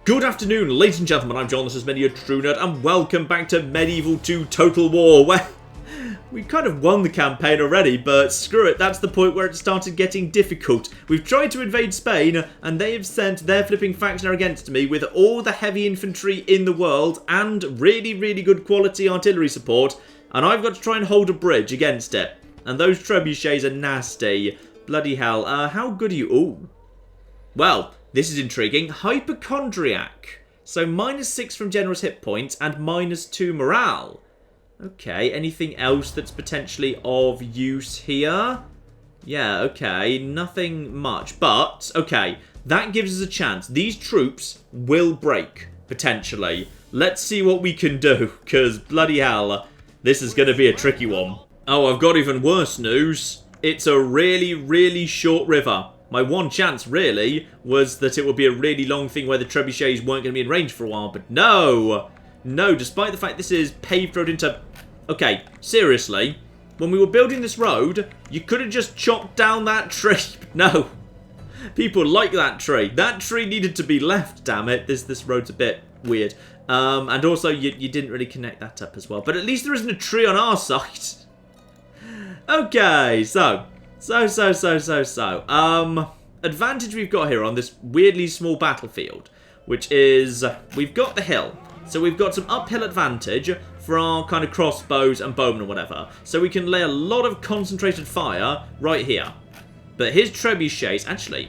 Good afternoon, ladies and gentlemen, I'm John, this is Medieval True Nerd, and welcome back to Medieval 2 Total War, where we kind of won the campaign already, but screw it, that's the point where it started getting difficult. We've tried to invade Spain, and they have sent their flipping faction against me with all the heavy infantry in the world, and really good quality artillery support, and I've got to try and hold a bridge against it. And those trebuchets are nasty. Bloody hell, how good are you? Ooh. Well, this is intriguing. Hypochondriac. So -6 from generous hit points and -2 morale. Okay, anything else that's potentially of use here? Yeah, okay, nothing much. But, okay, that gives us a chance. These troops will break, potentially. Let's see what we can do, because bloody hell, this is going to be a tricky one. Oh, I've got even worse news. It's a really short river. My one chance, really, was that it would be a really long thing where the trebuchets weren't going to be in range for a while, but no! No, despite the fact this is paved road into... Okay, seriously, when we were building this road, you could have just chopped down that tree. No. People like that tree. That tree needed to be left, damn it. This road's a bit weird. And also, you didn't really connect that up as well. But at least there isn't a tree on our side. Okay, so... advantage we've got here on this weirdly small battlefield, which is, we've got the hill. So we've got some uphill advantage for our kind of crossbows and bowmen or whatever. So we can lay a lot of concentrated fire right here. But his trebuchets, actually,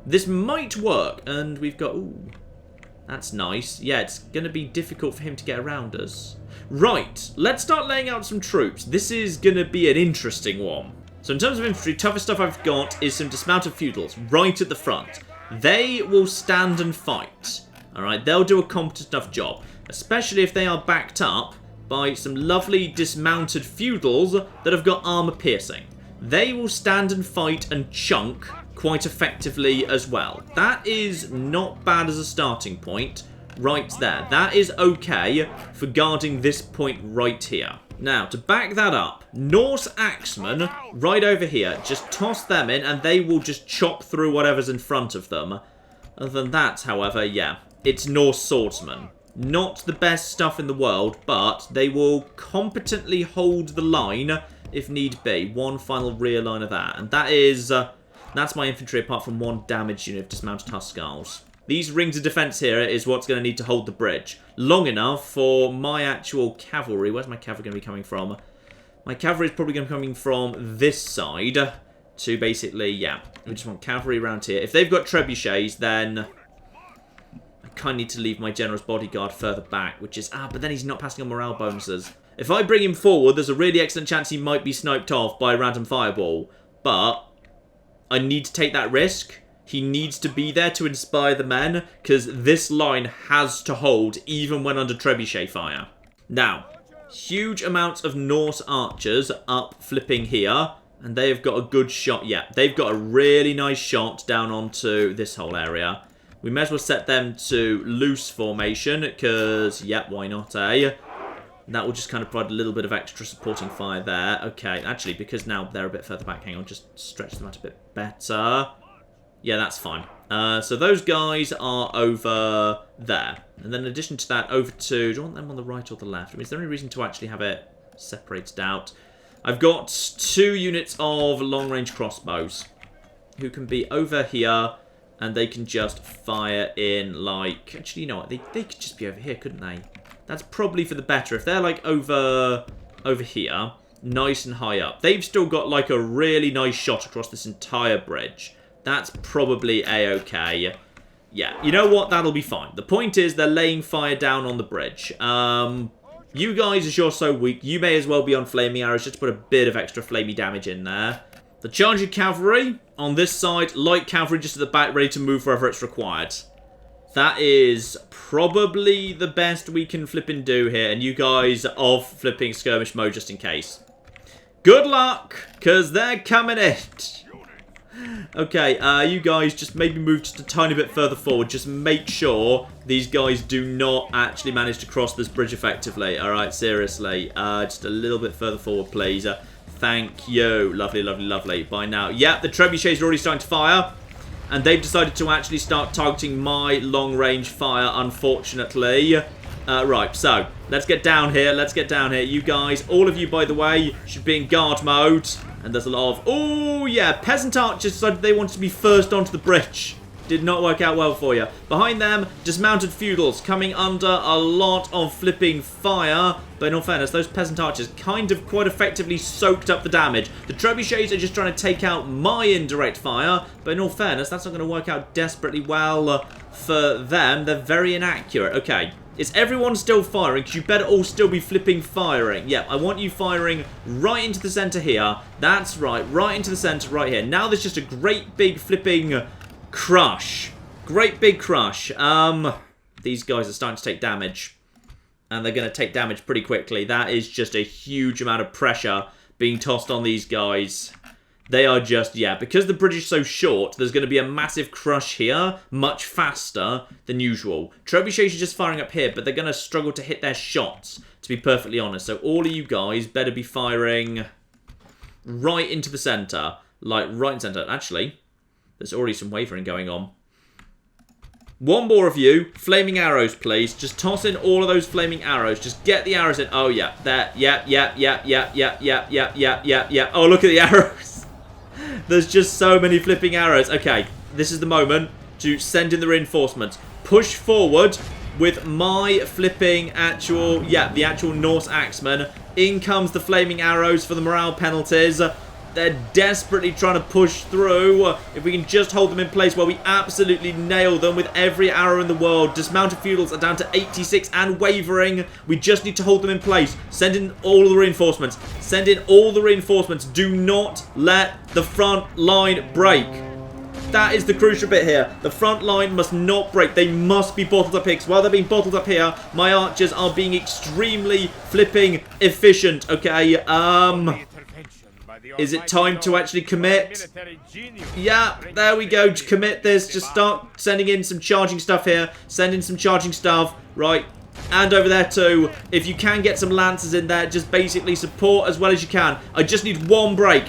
this might work. And we've got, ooh, that's nice. Yeah, it's going to be difficult for him to get around us. Right, let's start laying out some troops. This is going to be an interesting one. So in terms of infantry, toughest stuff I've got is some dismounted feudals right at the front. They will stand and fight. Alright, they'll do a competent enough job. Especially if they are backed up by some lovely dismounted feudals that have got armor piercing. They will stand and fight and chunk quite effectively as well. That is not bad as a starting point right there. That is okay for guarding this point right here. Now, to back that up, Norse axemen right over here, just toss them in and they will just chop through whatever's in front of them. Other than that, however, yeah, it's Norse swordsmen. Not the best stuff in the world, but they will competently hold the line if need be. One final rear line of that. And that is, that's my infantry apart from one damaged unit of dismounted Hussars. These rings of defense here is what's going to need to hold the bridge. Long enough for my actual cavalry. Where's my cavalry going to be coming from? My cavalry is probably going to be coming from this side to basically, yeah. We just want cavalry around here. If they've got trebuchets, then I kind of need to leave my generous bodyguard further back, which is, but then he's not passing on morale bonuses. If I bring him forward, there's a really excellent chance he might be sniped off by a random fireball. But I need to take that risk. He needs to be there to inspire the men, because this line has to hold even when under trebuchet fire. Now, huge amounts of Norse archers up flipping here, and they've got a good shot. Yeah, they've got a really nice shot down onto this whole area. We may as well set them to loose formation, because, yeah, why not, eh? That will just kind of provide a little bit of extra supporting fire there. Okay, actually, because now they're a bit further back, hang on, just stretch them out a bit better. Yeah, that's fine. So those guys are over there. And then in addition to that, over to... Do you want them on the right or the left? I mean, is there any reason to actually have it separated out? I've got 2 units of long-range crossbows who can be over here, and they can just fire in like... Actually, you know what? They could just be over here, couldn't they? That's probably for the better. If they're like over here, nice and high up, they've still got like a really nice shot across this entire bridge. That's probably a-okay. Yeah, you know what? That'll be fine. The point is they're laying fire down on the bridge. You guys, as you're so weak, you may as well be on flaming arrows just to put a bit of extra flamey damage in there. The charging cavalry on this side, light cavalry just at the back, ready to move wherever it's required. That is probably the best we can flipping do here. And you guys off flipping skirmish mode just in case. Good luck, because they're coming in. Okay, you guys just maybe move just a tiny bit further forward. Just make sure these guys do not actually manage to cross this bridge effectively. Alright, seriously. Just a little bit further forward, please. Thank you. Lovely, lovely, lovely. By now. Yeah, the trebuchets are already starting to fire. And they've decided to actually start targeting my long-range fire, unfortunately. Right, so, let's get down here. Let's get down here. You guys, all of you, by the way, should be in guard mode. And there's a lot of... Oh, yeah, peasant archers decided they wanted to be first onto the bridge. Did not work out well for you. Behind them, dismounted feudals coming under a lot of flipping fire. But in all fairness, those peasant archers kind of quite effectively soaked up the damage. The trebuchets are just trying to take out my indirect fire. But in all fairness, that's not going to work out desperately well for them. They're very inaccurate. Okay. Is everyone still firing? Because you better all still be flipping firing. Yeah, I want you firing right into the centre here. That's right. Right into the centre right here. Now there's just a great big flipping... crush. Great big crush. These guys are starting to take damage. And they're going to take damage pretty quickly. That is just a huge amount of pressure being tossed on these guys. They are just, yeah, because the bridge is so short, there's going to be a massive crush here, much faster than usual. Trebuchets are just firing up here, but they're going to struggle to hit their shots, to be perfectly honest. So all of you guys better be firing right into the centre. Like, right in centre. Actually... there's already some wavering going on. One more of you. Flaming arrows, please. Just toss in all of those flaming arrows. Just get the arrows in. Oh, yeah. There. Yeah. Oh, look at the arrows. There's just so many flipping arrows. Okay. This is the moment to send in the reinforcements. Push forward with my flipping actual... yeah, the actual Norse axemen. In comes the flaming arrows for the morale penalties. They're desperately trying to push through. If we can just hold them in place while we absolutely nail them with every arrow in the world. Dismounted feudals are down to 86 and wavering. We just need to hold them in place. Send in all the reinforcements. Send in all the reinforcements. Do not let the front line break. That is the crucial bit here. The front line must not break. They must be bottled up here. While they're being bottled up here, my archers are being extremely flipping efficient. Okay, is it time to actually commit? Yeah, there we go. To commit this. Just start sending in some charging stuff here. Send in some charging stuff. Right. And over there too. If you can get some lancers in there, just basically support as well as you can. I just need one break.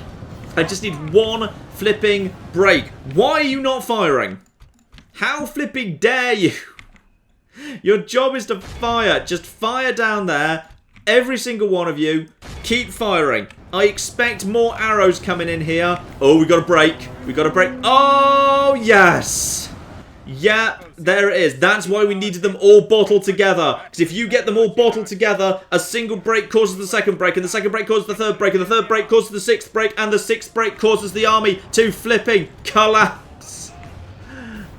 I just need one flipping break. Why are you not firing? How flipping dare you? Your job is to fire. Just fire down there. Every single one of you. Keep firing. I expect more arrows coming in here. Oh, we got a break. We got a break. Oh, yes. Yeah, there it is. That's why we needed them all bottled together. Because if you get them all bottled together, a single break causes the second break, and the second break causes the third break, and the third break causes the sixth break, and the sixth break causes the army to flipping collapse.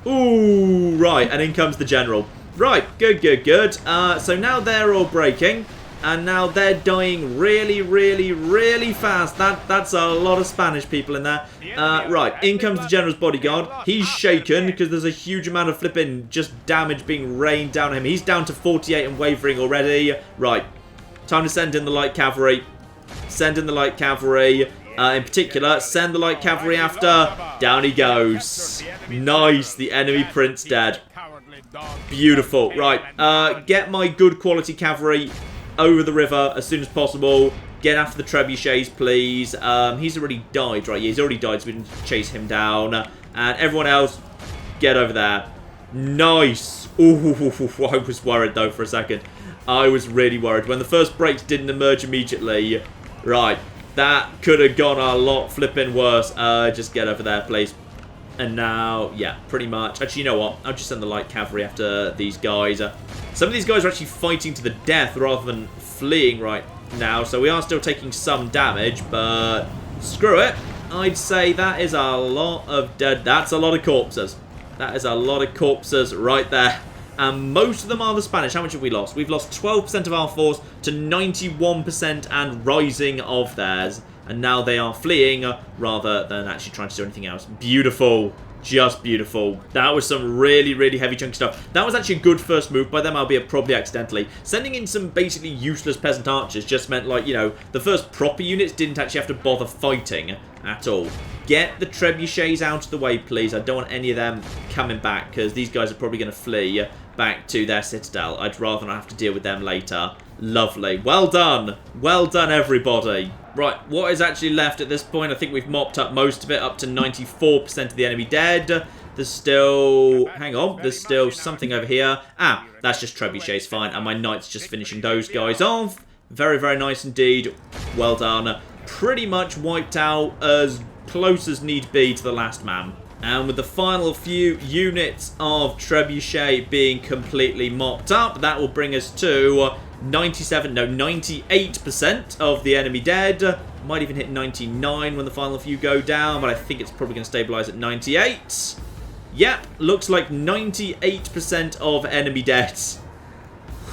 Ooh, right. And in comes the general. Right, good. So now they're all breaking. And now they're dying really, really, really fast. That's a lot of Spanish people in there. Right, in comes the general's bodyguard. He's shaken because there's a huge amount of flipping just damage being rained down on him. He's down to 48 and wavering already. Right, time to send in the light cavalry. Send in the light cavalry. In particular, send the light cavalry after. Down he goes. Nice, the enemy prince dead. Beautiful. Right, get my good quality cavalry over the river as soon as possible. Get after the trebuchets, please. He's already died, right? Yeah, he's already died, so we can chase him down. And everyone else, get over there. Nice. Ooh, I was worried, though, for a second. I was really worried. When the first breaks didn't emerge immediately. Right. That could have gone a lot flipping worse. Just get over there, please. And now, yeah, pretty much. Actually, you know what? I'll just send the light cavalry after these guys. Some of these guys are actually fighting to the death rather than fleeing right now. So we are still taking some damage, but screw it. I'd say that is a lot of dead. That's a lot of corpses. That is a lot of corpses right there. And most of them are the Spanish. How much have we lost? We've lost 12% of our force to 91% and rising of theirs. And now they are fleeing rather than actually trying to do anything else. Beautiful. Just beautiful. That was some really, really heavy chunky stuff. That was actually a good first move by them, albeit probably accidentally. Sending in some basically useless peasant archers just meant, like, you know, the first proper units didn't actually have to bother fighting at all. Get the trebuchets out of the way, please. I don't want any of them coming back because these guys are probably going to flee back to their citadel. I'd rather not have to deal with them later. Lovely. Well done. Well done, everybody. Right, what is actually left at this point? I think we've mopped up most of it, up to 94% of the enemy dead. There's still... Hang on. There's still something over here. Ah, that's just trebuchets, fine. And my knight's just finishing those guys off. Very, very nice indeed. Well done. Pretty much wiped out as close as need be to the last man. And with the final few units of trebuchet being completely mopped up, that will bring us to 98% of the enemy dead. Might even hit 99 when the final few go down, but I think it's probably going to stabilize at 98. Yep, looks like 98% of enemy deaths.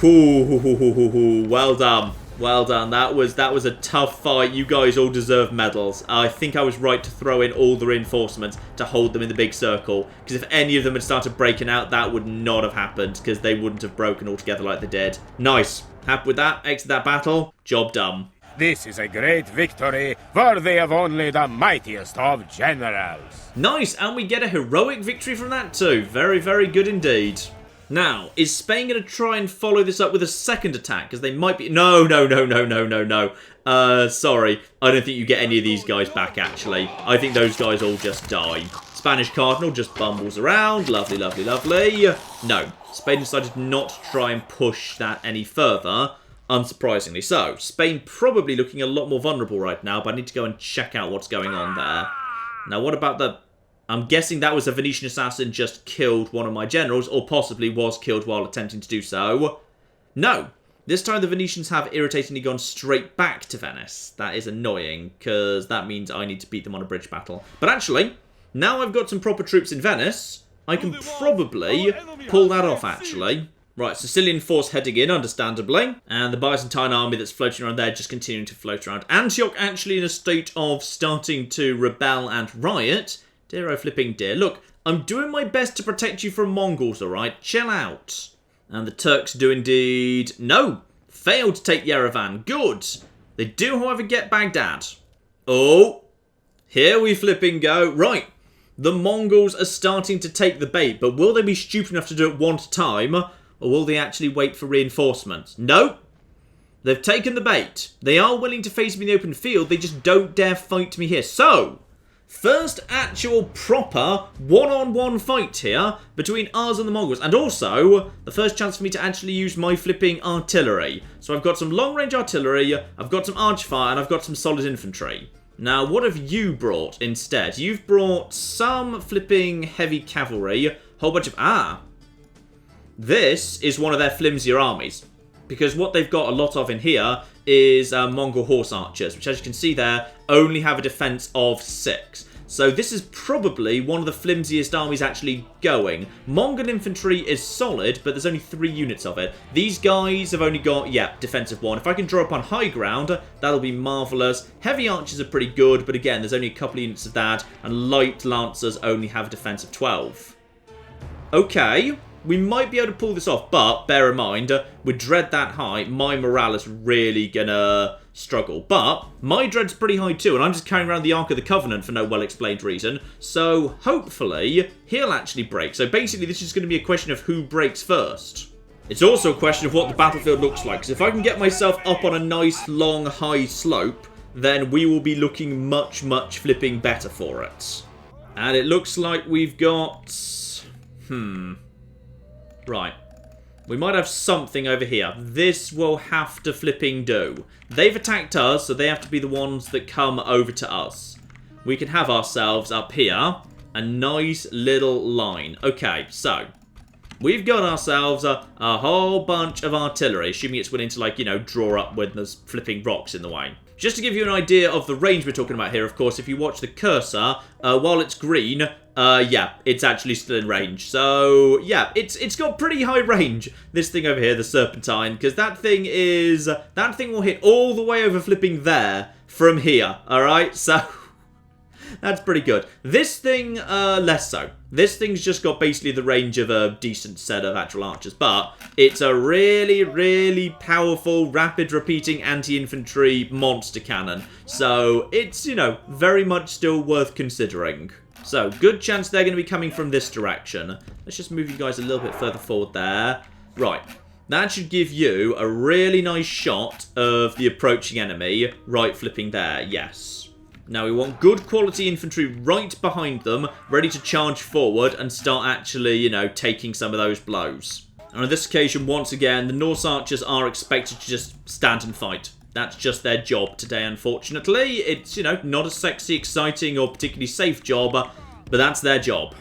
Well done. Well done. That was a tough fight. You guys all deserve medals. I think I was right to throw in all the reinforcements to hold them in the big circle. Because if any of them had started breaking out, that would not have happened. Because they wouldn't have broken altogether like they did. Nice. Happy with that. Exit that battle. Job done. This is a great victory, worthy of only the mightiest of generals. Nice. And we get a heroic victory from that too. Very, very good indeed. Now, is Spain going to try and follow this up with a second attack? Because they might be... No. Sorry. I don't think you get any of these guys back, actually. I think those guys all just die. Spanish Cardinal just bumbles around. Lovely, lovely, lovely. No. Spain decided not to try and push that any further. Unsurprisingly so. Spain probably looking a lot more vulnerable right now, but I need to go and check out what's going on there. Now, what about the... I'm guessing that was a Venetian assassin just killed one of my generals, or possibly was killed while attempting to do so. No. This time the Venetians have irritatingly gone straight back to Venice. That is annoying, because that means I need to beat them on a bridge battle. But actually, now I've got some proper troops in Venice, I can probably pull that off, actually. Right, Sicilian force heading in, understandably. And the Byzantine army that's floating around there just continuing to float around. Antioch actually in a state of starting to rebel and riot. Dear oh flipping dear. Look, I'm doing my best to protect you from Mongols, alright? Chill out. And the Turks do indeed... No! Failed to take Yerevan. Good! They do, however, get Baghdad. Oh! Here we flipping go. Right. The Mongols are starting to take the bait, but will they be stupid enough to do it one at a time? Or will they actually wait for reinforcements? No! They've taken the bait. They are willing to face me in the open field, they just don't dare fight me here. So... first actual proper one-on-one fight here between us and the Mongols. And also, the first chance for me to actually use my flipping artillery. So I've got some long-range artillery, I've got some arch fire, and I've got some solid infantry. Now, what have you brought instead? You've brought some flipping heavy cavalry, a whole bunch of... Ah! This is one of their flimsier armies. Because what they've got a lot of in here is Mongol horse archers, which as you can see there, only have a defense of 6. So this is probably one of the flimsiest armies actually going. Mongol infantry is solid, but there's only 3 units of it. These guys have only got, yeah, defensive 1. If I can draw up on high ground, that'll be marvellous. Heavy archers are pretty good, but again, there's only a couple of units of that, and light lancers only have a defense of 12. Okay. We might be able to pull this off, but bear in mind, with dread that high, my morale is really gonna struggle. But my dread's pretty high too, and I'm just carrying around the Ark of the Covenant for no well-explained reason. So hopefully, he'll actually break. So basically, this is going to be a question of who breaks first. It's also a question of what the battlefield looks like. Because if I can get myself up on a nice, long, high slope, then we will be looking much, much flipping better for it. And it looks like we've got... Right. We might have something over here. This will have to flipping do. They've attacked us, so they have to be the ones that come over to us. We can have ourselves up here a nice little line. Okay, so we've got ourselves a whole bunch of artillery, assuming it's willing to, like, you know, draw up when there's flipping rocks in the way. Just to give you an idea of the range we're talking about here, of course, if you watch the cursor, while it's green, yeah, it's actually still in range. So, yeah, it's got pretty high range, this thing over here, the Serpentine, because that thing will hit all the way over flipping there from here, alright? So, that's pretty good. This thing, less so. This thing's just got basically the range of a decent set of actual archers, but it's a really, really powerful, rapid repeating anti-infantry monster cannon. So it's, you know, very much still worth considering. So, good chance they're going to be coming from this direction. Let's just move you guys a little bit further forward there. Right. That should give you a really nice shot of the approaching enemy right flipping there. Yes. Now we want good quality infantry right behind them, ready to charge forward and start actually, you know, taking some of those blows. And on this occasion, once again, the Norse archers are expected to just stand and fight. That's just their job today, unfortunately. It's, you know, not a sexy, exciting, or particularly safe job, but that's their job.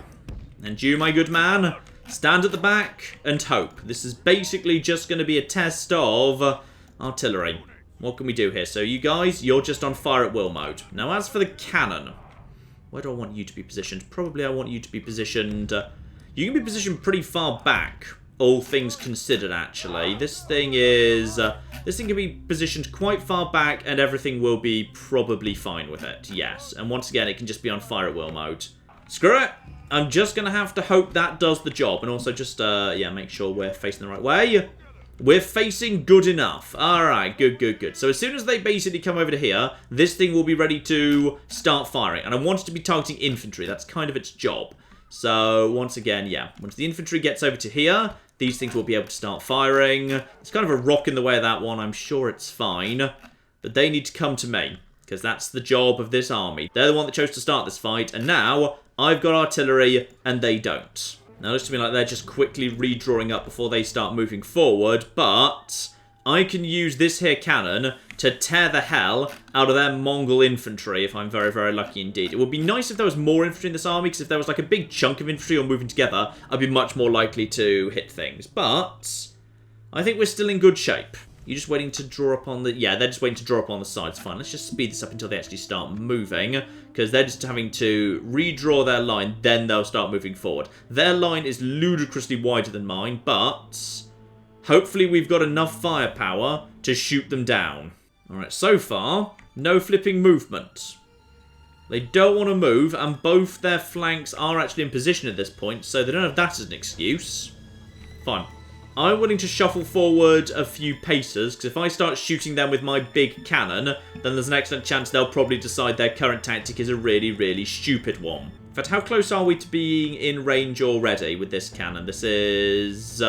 And you, my good man, stand at the back and hope. This is basically just going to be a test of artillery. What can we do here? So you guys, you're just on fire at will mode. Now, as for the cannon, where do I want you to be positioned? Probably I want you to be positioned... you can be positioned pretty far back, all things considered, actually. This thing is... this thing can be positioned quite far back, and everything will be probably fine with it. Yes. And once again, it can just be on fire at will mode. Screw it! I'm just going to have to hope that does the job. And also just, yeah, make sure we're facing the right way. We're facing good enough. Alright, good, good, good. So as soon as they basically come over to here, this thing will be ready to start firing. And I want it to be targeting infantry. That's kind of its job. So, once again, yeah. Once the infantry gets over to here, these things will be able to start firing. There's kind of a rock in the way of that one. I'm sure it's fine. But they need to come to me, because that's the job of this army. They're the one that chose to start this fight. And now, I've got artillery, and they don't. Now, it looks to me like they're just quickly redrawing up before they start moving forward, but I can use this here cannon to tear the hell out of their Mongol infantry if I'm very, very lucky indeed. It would be nice if there was more infantry in this army, because if there was like a big chunk of infantry all moving together, I'd be much more likely to hit things. But I think we're still in good shape. You're just waiting to draw up on the... yeah, they're just waiting to draw up on the sides. Fine, let's just speed this up until they actually start moving, because they're just having to redraw their line, then they'll start moving forward. Their line is ludicrously wider than mine, but hopefully we've got enough firepower to shoot them down. Alright, so far, no flipping movement. They don't want to move, and both their flanks are actually in position at this point, so they don't have that as an excuse. Fine. I'm willing to shuffle forward a few paces, because if I start shooting them with my big cannon, then there's an excellent chance they'll probably decide their current tactic is a really, really stupid one. In fact, how close are we to being in range already with this cannon? This is...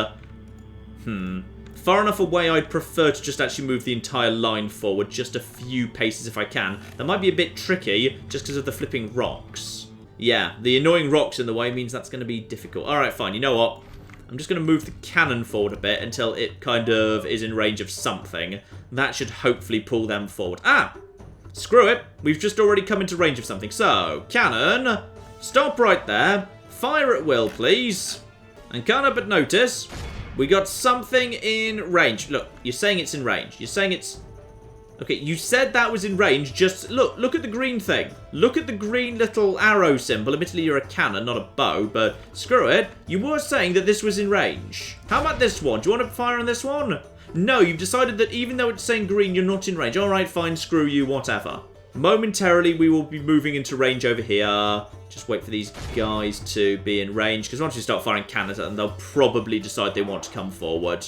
far enough away I'd prefer to just actually move the entire line forward, just a few paces if I can. That might be a bit tricky, just because of the flipping rocks. Yeah, the annoying rocks in the way means that's going to be difficult. Alright, fine, you know what? I'm just going to move the cannon forward a bit until it kind of is in range of something. That should hopefully pull them forward. Ah! Screw it. We've just already come into range of something. So, cannon, stop right there. Fire at will, please. And can't help but notice, we got something in range. Look, you're saying it's in range. You're saying it's... okay, you said that was in range. Just look at the green thing. Look at the green little arrow symbol. Admittedly, you're a cannon, not a bow, but screw it. You were saying that this was in range. How about this one? Do you want to fire on this one? No, you've decided that even though it's saying green, you're not in range. All right, fine, screw you, whatever. Momentarily, we will be moving into range over here. Just wait for these guys to be in range, because once you start firing cannons at them, they'll probably decide they want to come forward.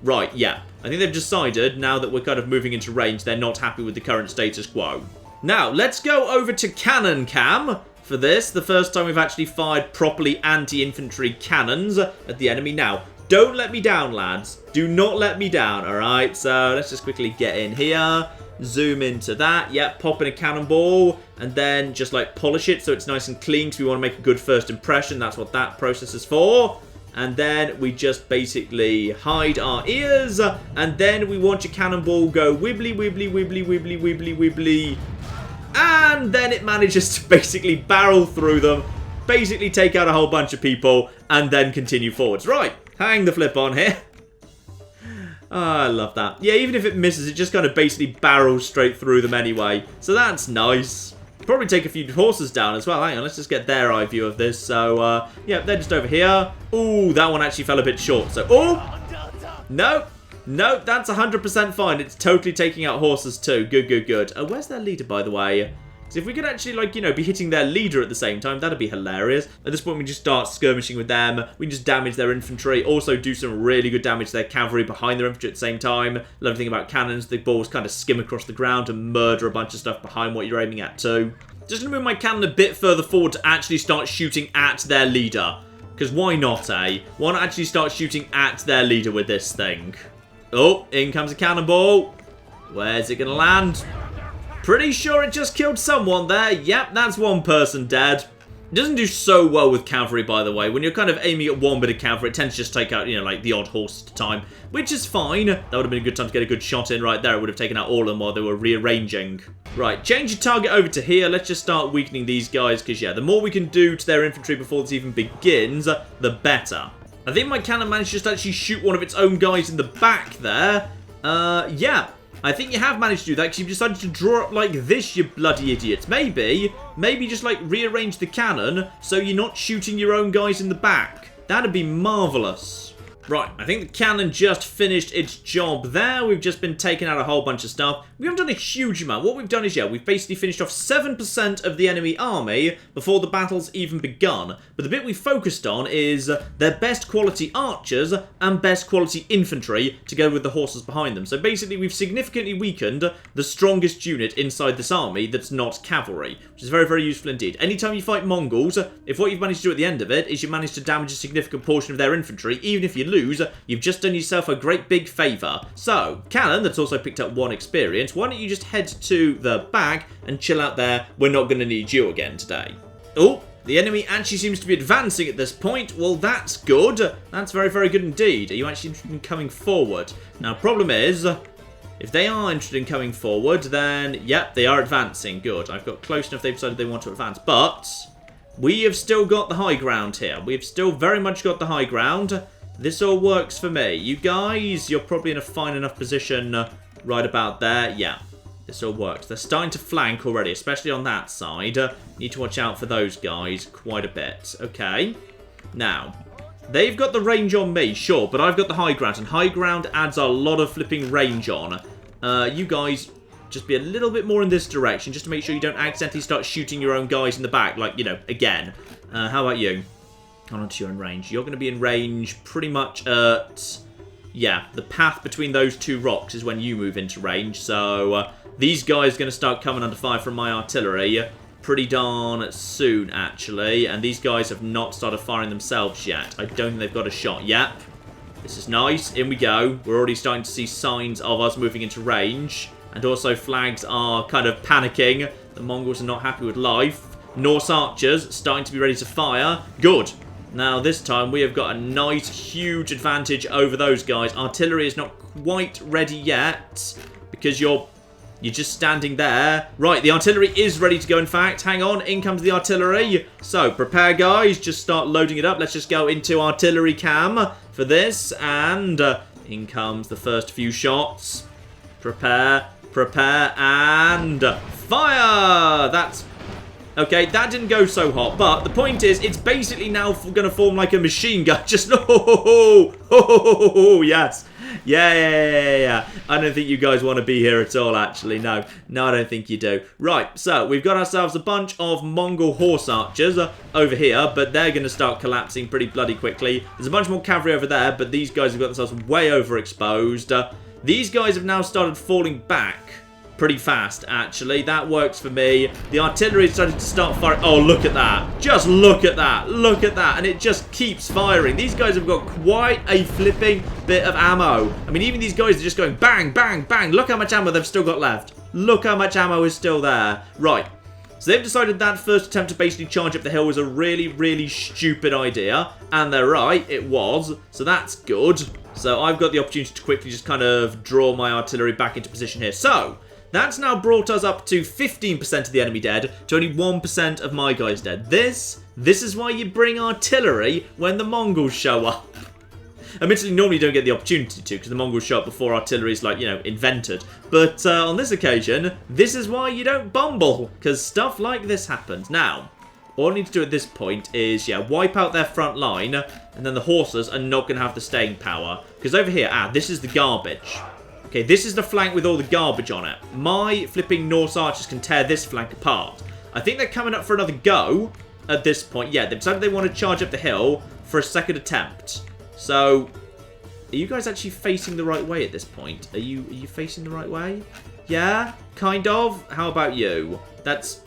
Right, yeah. I think they've decided, now that we're kind of moving into range, they're not happy with the current status quo. Now, let's go over to cannon cam for this. The first time we've actually fired properly anti-infantry cannons at the enemy. Now, don't let me down, lads. Do not let me down, alright? So, let's just quickly get in here. Zoom into that. Yep, pop in a cannonball. And then just, like, polish it so it's nice and clean, because we want to make a good first impression. That's what that process is for. And then we just basically hide our ears. And then we want your cannonball go wibbly, wibbly, wibbly, wibbly, wibbly, wibbly. And then it manages to basically barrel through them. Basically take out a whole bunch of people. And then continue forwards. Right, hang the flip on here. Oh, I love that. Yeah, even if it misses, it just kind of basically barrels straight through them anyway. So that's nice. Probably take a few horses down as well. Hang on, let's just get their eye view of this. So, yeah, they're just over here. Ooh, that one actually fell a bit short. So, oh! No, no, that's 100% fine. It's totally taking out horses too. Good, good, good. Where's their leader, by the way? So if we could actually, like, you know, be hitting their leader at the same time, that'd be hilarious. At this point, we just start skirmishing with them. We can just damage their infantry. Also do some really good damage to their cavalry behind their infantry at the same time. Lovely thing about cannons, the balls kind of skim across the ground and murder a bunch of stuff behind what you're aiming at too. Just going to move my cannon a bit further forward to actually start shooting at their leader. Because why not, eh? Why not actually start shooting at their leader with this thing? Oh, in comes a cannonball. Where's it going to land? Pretty sure it just killed someone there. Yep, that's one person dead. It doesn't do so well with cavalry, by the way. When you're kind of aiming at one bit of cavalry, it tends to just take out, you know, like the odd horse at a time, which is fine. That would have been a good time to get a good shot in right there. It would have taken out all of them while they were rearranging. Right, change your target over to here. Let's just start weakening these guys, because, yeah, the more we can do to their infantry before this even begins, the better. I think my cannon managed to just actually shoot one of its own guys in the back there. Yeah. I think you have managed to do that because you've decided to draw up like this, you bloody idiots. Maybe just like rearrange the cannon so you're not shooting your own guys in the back. That'd be marvellous. Right, I think the cannon just finished its job there. We've just been taking out a whole bunch of stuff. We haven't done a huge amount. What we've done is, yeah, we've basically finished off 7% of the enemy army before the battle's even begun. But the bit we focused on is their best quality archers and best quality infantry to go with the horses behind them. So basically, we've significantly weakened the strongest unit inside this army that's not cavalry, which is very, very useful indeed. Anytime you fight Mongols, if what you've managed to do at the end of it is you manage to damage a significant portion of their infantry, even if you lose, you've just done yourself a great big favour. So, cannon, that's also picked up 1 experience, why don't you just head to the back and chill out there? We're not going to need you again today. Oh, the enemy actually seems to be advancing at this point. Well, that's good. That's very, very good indeed. Are you actually interested in coming forward? Now, problem is, if they are interested in coming forward, then, yep, they are advancing. Good. I've got close enough they've decided they want to advance. But we have still got the high ground here. We've still very much got the high ground. This all works for me. You guys, you're probably in a fine enough position right about there. Yeah, this all works. They're starting to flank already, especially on that side. Need to watch out for those guys quite a bit. Okay. Now, they've got the range on me, sure, but I've got the high ground, and high ground adds a lot of flipping range on. You guys just be a little bit more in this direction, just to make sure you don't accidentally start shooting your own guys in the back, like, you know, again. How about you? Onto you're in range. You're going to be in range pretty much at, yeah, the path between those two rocks is when you move into range. So these guys are going to start coming under fire from my artillery pretty darn soon, actually. And these guys have not started firing themselves yet. I don't think they've got a shot yet. This is nice. In we go. We're already starting to see signs of us moving into range. And also flags are kind of panicking. The Mongols are not happy with life. Norse archers starting to be ready to fire. Good. Now, this time, we have got a nice, huge advantage over those guys. Artillery is not quite ready yet, because you're just standing there. Right, the artillery is ready to go, in fact. Hang on, in comes the artillery. So, prepare, guys. Just start loading it up. Let's just go into artillery cam for this. And in comes the first few shots. Prepare, and fire! That's... Okay, that didn't go so hot, but the point is, it's basically now going to form like a machine gun. Just, yes. Yeah. I don't think you guys want to be here at all, actually. No, I don't think you do. Right, so we've got ourselves a bunch of Mongol horse archers over here, but they're going to start collapsing pretty bloody quickly. There's a bunch more cavalry over there, but these guys have got themselves way overexposed. These guys have now started falling back pretty fast, actually. That works for me. The artillery is starting to start firing. Oh, look at that. Just look at that. Look at that. And it just keeps firing. These guys have got quite a flipping bit of ammo. I mean, even these guys are just going bang, bang, bang. Look how much ammo they've still got left. Look how much ammo is still there. Right. So they've decided that first attempt to basically charge up the hill was a really, really stupid idea. And they're right. It was. So that's good. So I've got the opportunity to quickly just kind of draw my artillery back into position here. So that's now brought us up to 15% of the enemy dead, to only 1% of my guys dead. This is why you bring artillery when the Mongols show up. Admittedly, normally you don't get the opportunity to, because the Mongols show up before artillery is, like, you know, invented. But on this occasion, this is why you don't bumble, because stuff like this happens. Now, all I need to do at this point is, yeah, wipe out their front line, and then the horses are not going to have the staying power. Because over here, this is the garbage. Okay, this is the flank with all the garbage on it. My flipping Norse archers can tear this flank apart. I think they're coming up for another go at this point. Yeah, they've decided they want to charge up the hill for a second attempt. So, are you guys actually facing the right way at this point? Are you facing the right way? Yeah, kind of. How about you? That's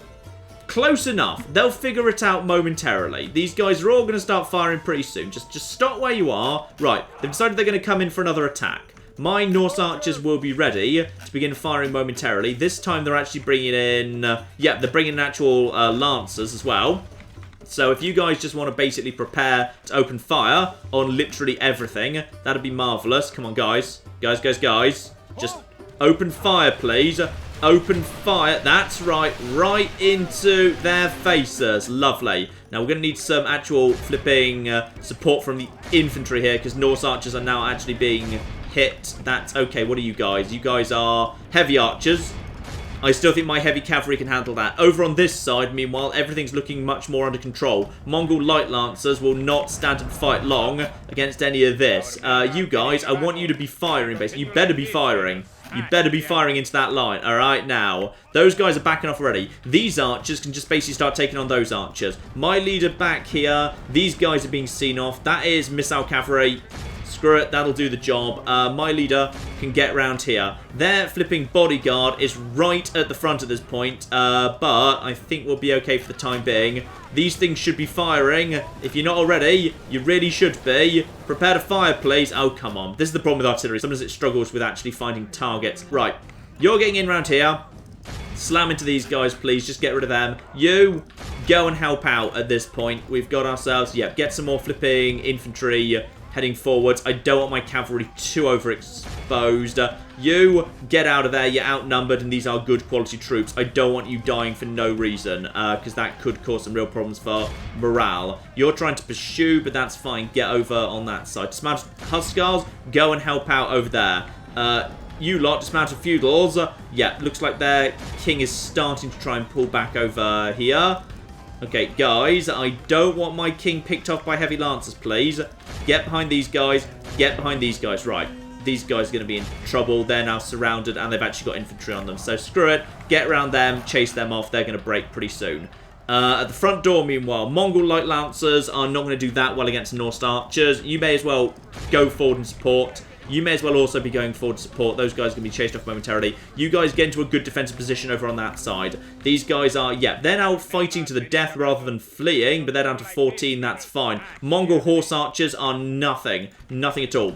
close enough. They'll figure it out momentarily. These guys are all going to start firing pretty soon. Just stop where you are. Right, they've decided they're going to come in for another attack. My Norse archers will be ready to begin firing momentarily. This time they're actually bringing in... yeah, they're bringing in actual lancers as well. So if you guys just want to basically prepare to open fire on literally everything, that'd be marvellous. Come on, guys. Guys. Just open fire, please. Open fire. That's right. Right into their faces. Lovely. Now, we're going to need some actual flipping support from the infantry here, because Norse archers are now actually being hit. That's okay. What are you guys? You guys are heavy archers. I still think my heavy cavalry can handle that. Over on this side, meanwhile, everything's looking much more under control. Mongol light lancers will not stand and fight long against any of this. You guys, I want you to be firing, basically. You better be firing. You better be firing into that line. Alright, now. Those guys are backing off already. These archers can just basically start taking on those archers. My leader back here. These guys are being seen off. That is missile cavalry. Screw it, that'll do the job. My leader can get round here. Their flipping bodyguard is right at the front at this point, but I think we'll be okay for the time being. These things should be firing. If you're not already, you really should be. Prepare to fire, please. Oh, come on. This is the problem with artillery. Sometimes it struggles with actually finding targets. Right, you're getting in round here. Slam into these guys, please. Just get rid of them. You go and help out at this point. We've got ourselves, yeah, get some more flipping infantry heading forwards. I don't want my cavalry too overexposed. You get out of there. You're outnumbered, and these are good quality troops. I don't want you dying for no reason, because that could cause some real problems for morale. You're trying to pursue, but that's fine. Get over on that side. Dismounted Huskars, go and help out over there. You lot, dismounted feudals. Yeah, looks like their king is starting to try and pull back over here. Okay, guys, I don't want my king picked off by heavy lancers, please. Get behind these guys. Get behind these guys. Right, these guys are going to be in trouble. They're now surrounded, and they've actually got infantry on them. So screw it. Get around them. Chase them off. They're going to break pretty soon. At the front door, meanwhile, Mongol light lancers are not going to do that well against Norse archers. You may as well go forward and support. You may as well also be going forward to support. Those guys are going to be chased off momentarily. You guys get into a good defensive position over on that side. These guys are, yeah, they're now fighting to the death rather than fleeing, but they're down to 14. That's fine. Mongol horse archers are nothing. Nothing at all.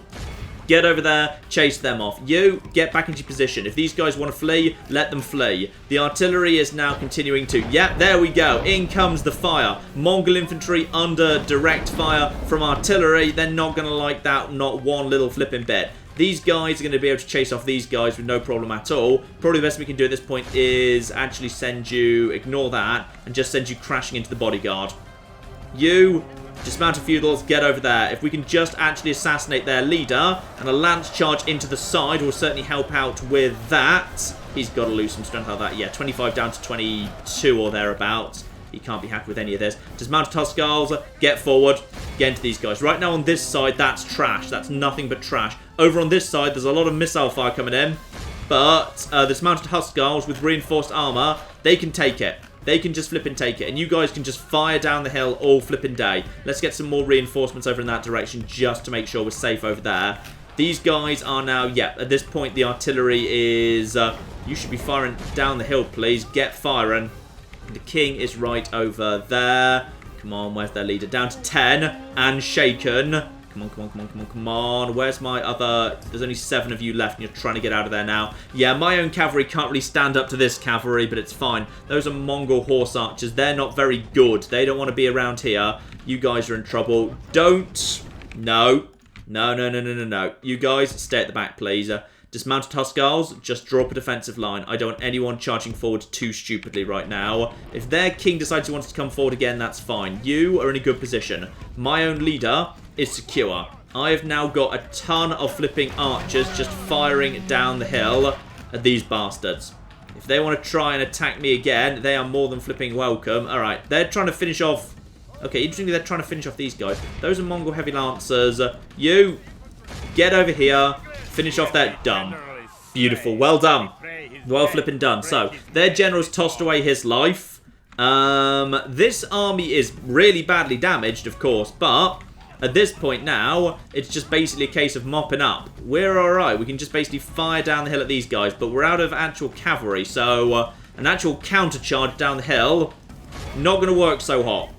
Get over there, chase them off. You, get back into your position. If these guys want to flee, let them flee. The artillery is now continuing to... Yep, there we go. In comes the fire. Mongol infantry under direct fire from artillery. They're not going to like that, not one little flipping bit. These guys are going to be able to chase off these guys with no problem at all. Probably the best we can do at this point is actually send you... Ignore that, and just send you crashing into the bodyguard. You... Dismounted feudals, get over there. If we can just actually assassinate their leader, and a lance charge into the side will certainly help out with that. He's got to lose some strength out of that. Yeah, 25 down to 22 or thereabouts. He can't be happy with any of this. Dismounted Huskars, get forward. Get into these guys. Right now on this side, that's trash. That's nothing but trash. Over on this side, there's a lot of missile fire coming in. But the dismounted Huskars with reinforced armor, they can take it. They can just flip and take it. And you guys can just fire down the hill all flipping day. Let's get some more reinforcements over in that direction just to make sure we're safe over there. These guys are now, yeah, at this point the artillery is... you should be firing down the hill, please. Get firing. The king is right over there. Come on, where's their leader? Down to 10 and shaken. Come on. Where's my other... There's only 7 of you left and you're trying to get out of there now. Yeah, my own cavalry can't really stand up to this cavalry, but it's fine. Those are Mongol horse archers. They're not very good. They don't want to be around here. You guys are in trouble. Don't. No. No. You guys, stay at the back, please. Dismounted Huskars, just draw up a defensive line. I don't want anyone charging forward too stupidly right now. If their king decides he wants to come forward again, that's fine. You are in a good position. My own leader is secure. I have now got a ton of flipping archers just firing down the hill at these bastards. If they want to try and attack me again, they are more than flipping welcome. Alright, they're trying to finish off... Okay, interestingly, they're trying to finish off these guys. Those are Mongol heavy lancers. You, get over here. Finish off that. Done. Beautiful. Well done. Well flipping done. So, their general's tossed away his life. This army is really badly damaged, of course, but at this point now, it's just basically a case of mopping up. We're alright. We can just basically fire down the hill at these guys, but we're out of actual cavalry, so an actual counter charge down the hill, not going to work so hot.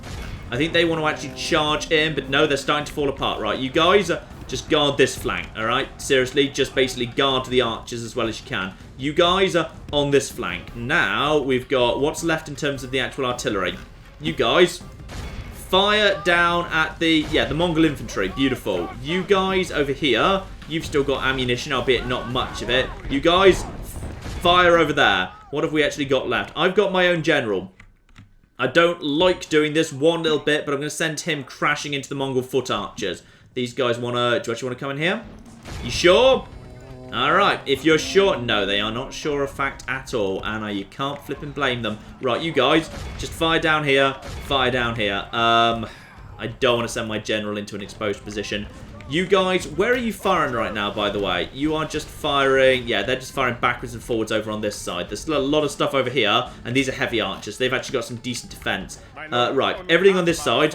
I think they want to actually charge in, but no, they're starting to fall apart. Right, you guys, just guard this flank, alright? Seriously, just basically guard the archers as well as you can. You guys are on this flank. Now, we've got what's left in terms of the actual artillery. You guys, fire down at the Mongol infantry. Beautiful. You guys over here, you've still got ammunition, albeit not much of it. You guys, fire over there. What have we actually got left? I've got my own general. I don't like doing this one little bit, but I'm going to send him crashing into the Mongol foot archers. These guys want to... Do you actually want to come in here? You sure? Alright, if you're sure... No, they are not sure of fact at all. Anna, you can't flip and blame them. Right, you guys, just fire down here. Fire down here. I don't want to send my general into an exposed position. You guys, where are you firing right now, by the way? You are just firing... Yeah, they're just firing backwards and forwards over on this side. There's still a lot of stuff over here, and these are heavy archers. They've actually got some decent defense. Right, everything on this side,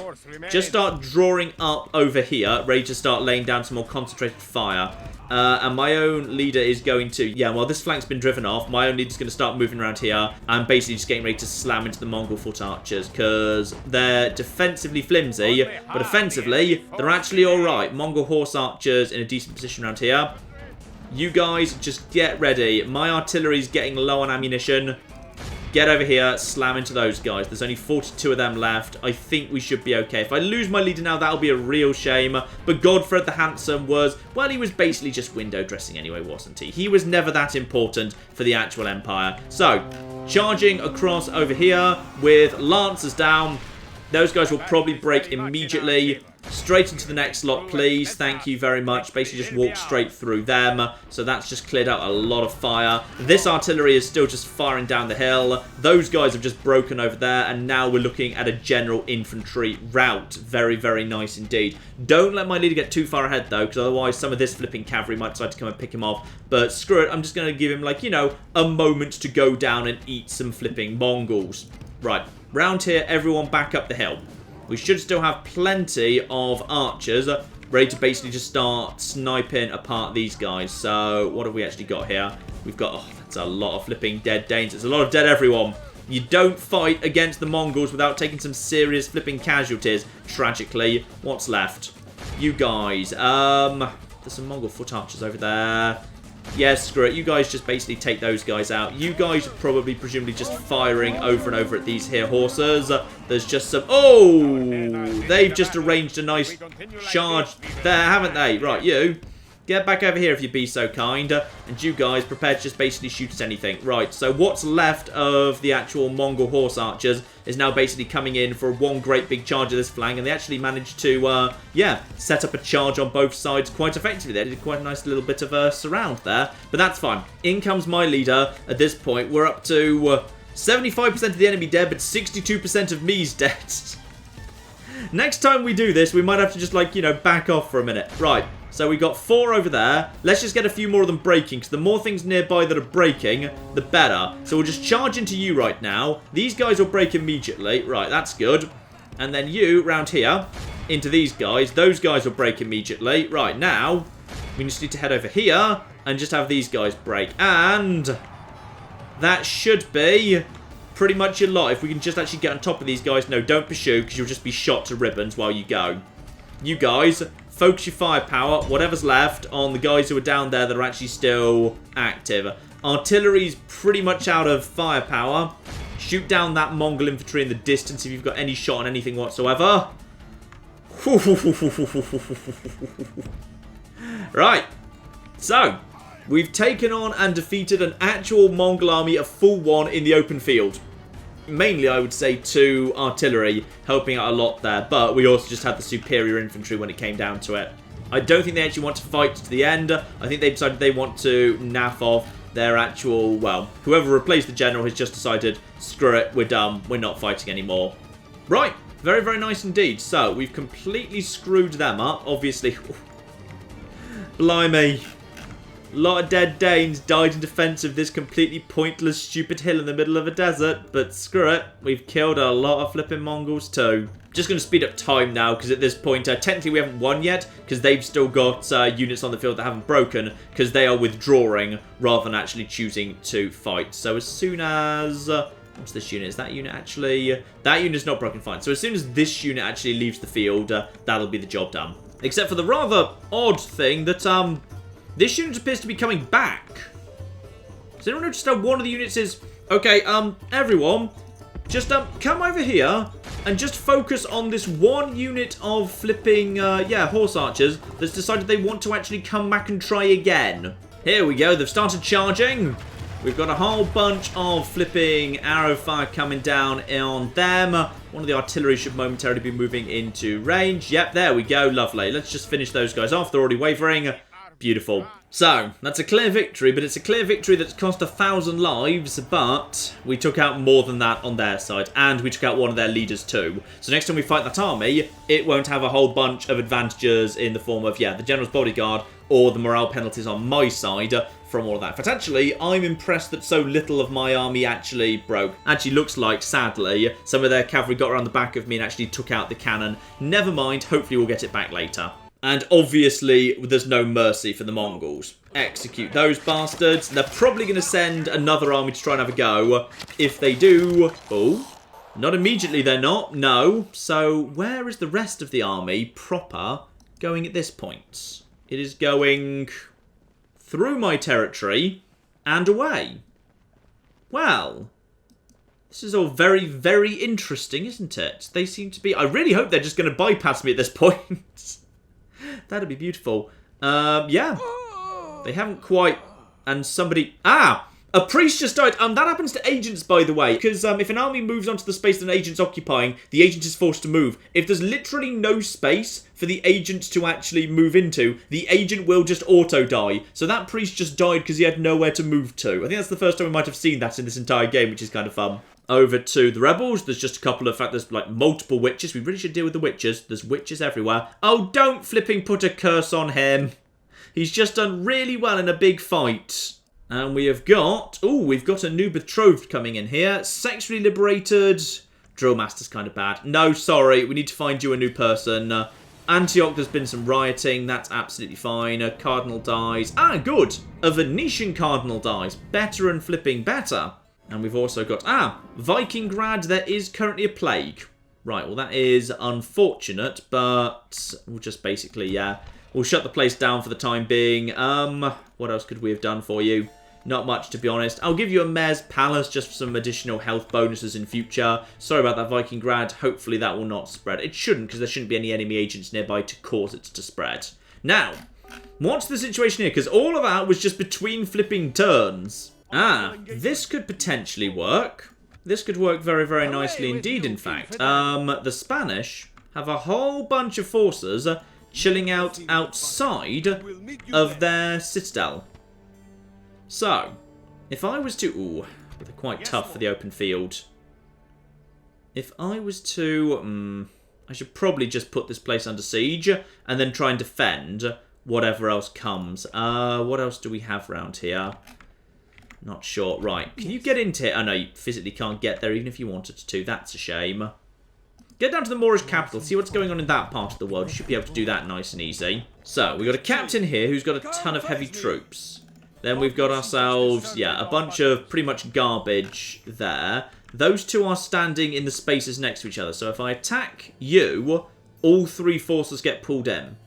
just start drawing up over here, ready to start laying down some more concentrated fire. And my own leader is going to... Yeah, well, this flank's been driven off. My own leader's going to start moving around here and basically just getting ready to slam into the Mongol foot archers because they're defensively flimsy, but offensively, they're actually alright. Mongol horse archers in a decent position around here. You guys, just get ready. My artillery's getting low on ammunition. Get over here, slam into those guys. There's only 42 of them left. I think we should be okay. If I lose my leader now, that'll be a real shame. But Godfred the Handsome was, well, he was basically just window dressing anyway, wasn't he? He was never that important for the actual empire. So, charging across over here with lancers down. Those guys will probably break immediately. Straight into the next lot, please. Thank you very much. Basically just walk straight through them. So that's just cleared out a lot of fire. This artillery is still just firing down the hill. Those guys have just broken over there. And now we're looking at a general infantry rout. Very, very nice indeed. Don't let my leader get too far ahead, though, because otherwise some of this flipping cavalry might decide to come and pick him off. But screw it. I'm just going to give him, like, you know, a moment to go down and eat some flipping Mongols. Right. Round here, everyone back up the hill. We should still have plenty of archers ready to basically just start sniping apart these guys. So, what have we actually got here? We've got, oh, that's a lot of flipping dead Danes. It's a lot of dead everyone. You don't fight against the Mongols without taking some serious flipping casualties, tragically. What's left? You guys. There's some Mongol foot archers over there. Yes, screw it. You guys just basically take those guys out. You guys are probably, presumably, just firing over and over at these here horses. There's just some... Oh! They've just arranged a nice charge there, haven't they? Right, you. Get back over here if you'd be so kind. And you guys prepare to just basically shoot at anything. Right, so what's left of the actual Mongol horse archers is now basically coming in for one great big charge of this flank. And they actually managed to, set up a charge on both sides quite effectively. They did quite a nice little bit of a surround there. But that's fine. In comes my leader at this point. We're up to 75% of the enemy dead, but 62% of me's dead. Next time we do this, we might have to just, like, you know, back off for a minute. Right. So we got 4 over there. Let's just get a few more of them breaking, because the more things nearby that are breaking, the better. So we'll just charge into you right now. These guys will break immediately. Right, that's good. And then you, round here, into these guys. Those guys will break immediately. Right, now, we just need to head over here and just have these guys break. And that should be pretty much a lot. If we can just actually get on top of these guys. No, don't pursue, because you'll just be shot to ribbons while you go. You guys... Focus your firepower, whatever's left, on the guys who are down there that are actually still active. Artillery's pretty much out of firepower. Shoot down that Mongol infantry in the distance if you've got any shot on anything whatsoever. Right. So, we've taken on and defeated an actual Mongol army, a full one, in the open field. Mainly, I would say, to artillery, helping out a lot there. But we also just had the superior infantry when it came down to it. I don't think they actually want to fight to the end. I think they decided they want to naff off their actual, well, whoever replaced the general has just decided, screw it, we're done, we're not fighting anymore. Right, very, very nice indeed. So, we've completely screwed them up, obviously. Blimey. A lot of dead Danes died in defense of this completely pointless, stupid hill in the middle of a desert. But screw it, we've killed a lot of flipping Mongols too. Just going to speed up time now, because at this point, technically we haven't won yet, because they've still got units on the field that haven't broken, because they are withdrawing rather than actually choosing to fight. So as soon as... what's this unit? Is that unit actually... that unit's not broken, fine. So as soon as this unit actually leaves the field, that'll be the job done. Except for the rather odd thing that, this unit appears to be coming back. Does anyone notice how one of the units is... Okay, everyone, just, come over here and just focus on this one unit of flipping, horse archers that's decided they want to actually come back and try again. Here we go, they've started charging. We've got a whole bunch of flipping arrow fire coming down on them. One of the artillery should momentarily be moving into range. Yep, there we go, lovely. Let's just finish those guys off. They're already wavering. Beautiful. So, that's a clear victory, but it's a clear victory that's cost 1,000 lives, but we took out more than that on their side, and we took out one of their leaders too. So next time we fight that army, it won't have a whole bunch of advantages in the form of, the General's Bodyguard, or the morale penalties on my side from all of that. But actually, I'm impressed that so little of my army actually broke. Actually looks like, sadly, some of their cavalry got around the back of me and actually took out the cannon. Never mind, hopefully we'll get it back later. And obviously, there's no mercy for the Mongols. Execute those bastards. They're probably going to send another army to try and have a go. If they do... Oh, not immediately they're not. No. So, where is the rest of the army proper going at this point? It is going through my territory and away. Well, this is all very, very interesting, isn't it? They seem to be... I really hope they're just going to bypass me at this point. That'd be beautiful. Yeah. They haven't quite... And somebody... Ah! A priest just died. That happens to agents, by the way. Because if an army moves onto the space that an agent's occupying, the agent is forced to move. If there's literally no space for the agent to actually move into, the agent will just auto-die. So that priest just died because he had nowhere to move to. I think that's the first time we might have seen that in this entire game, which is kind of fun. Over to the rebels. There's just a couple of... In fact, there's like multiple witches. We really should deal with the witches. There's witches everywhere. Oh, don't flipping put a curse on him. He's just done really well in a big fight. And we have got... Oh, we've got a new betrothed coming in here. Sexually liberated. Drill master's kind of bad. No, sorry. We need to find you a new person. Antioch, there's been some rioting. That's absolutely fine. A cardinal dies. Ah, good. A Venetian cardinal dies. Better and flipping better. And we've also got... Ah, Vikinggrad, there is currently a plague. Right, well that is unfortunate, but we'll just basically, we'll shut the place down for the time being. What else could we have done for you? Not much, to be honest. I'll give you a Mayor's Palace just for some additional health bonuses in future. Sorry about that, Vikinggrad. Hopefully that will not spread. It shouldn't, because there shouldn't be any enemy agents nearby to cause it to spread. Now, what's the situation here? Because all of that was just between flipping turns. Ah, this could potentially work. This could work very, very nicely indeed, in fact. The Spanish have a whole bunch of forces chilling out outside of their citadel. So, if I was to... Ooh, they're quite tough for the open field. If I was to... I should probably just put this place under siege and then try and defend whatever else comes. What else do we have around here? Not sure. Right, can you get into here? Oh no, you physically can't get there even if you wanted to. That's a shame. Get down to the Moorish capital. See what's going on in that part of the world. You should be able to do that nice and easy. So, we've got a captain here who's got a ton of heavy troops. Then we've got ourselves, a bunch of pretty much garbage there. Those two are standing in the spaces next to each other. So if I attack you, all three forces get pulled in.